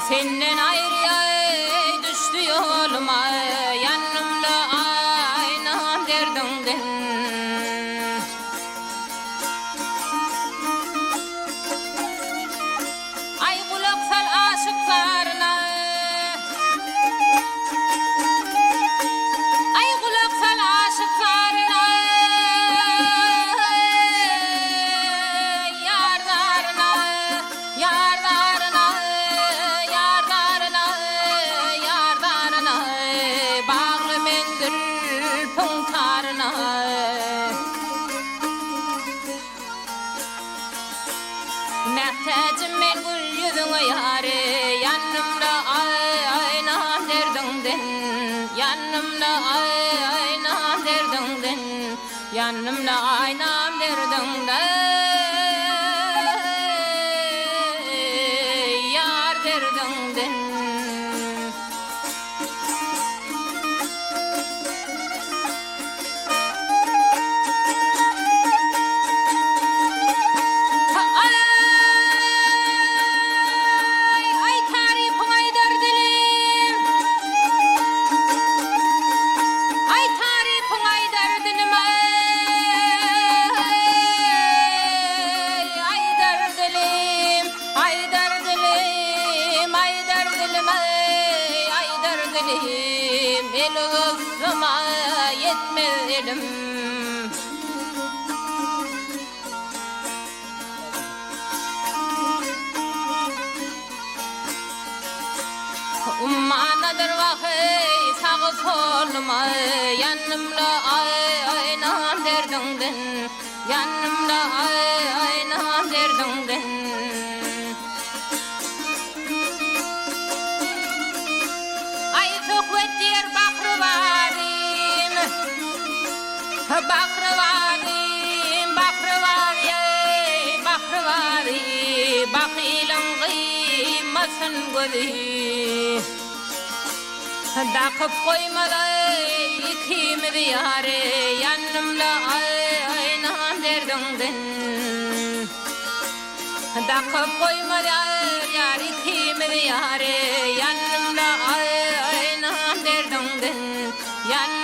Senden ayrı düştü yoluma, yanımda aynı derdimden. Ay kulak sal aşıklarına, ay kulak sal aşıklarına, yarlarına, yarlarına, yarlarına, yarlarına, bağlı mendil puntarına. Mehtacım men gül yüzüne yâre, yanımda aynı derdimden, yanımda aynı derdimden, yanımda aynı derdimden, yar derdimden. Elgızıma yetmedim. Ummanadır vahiy sağı soluma, yanımda aynı derdimden, yanımda aynı derdimden. Ay sokvet diyer bakrıvarim, bakrıvarim, bakrıvarim, bakrıvarim, bakilin kıymasın gözü. Dakıp koymadı ikimiz yâre, yanımda aynı derdimden. Dakıp koymadı yar ikimiz yâre, yanımda aynı derdimden, yanımda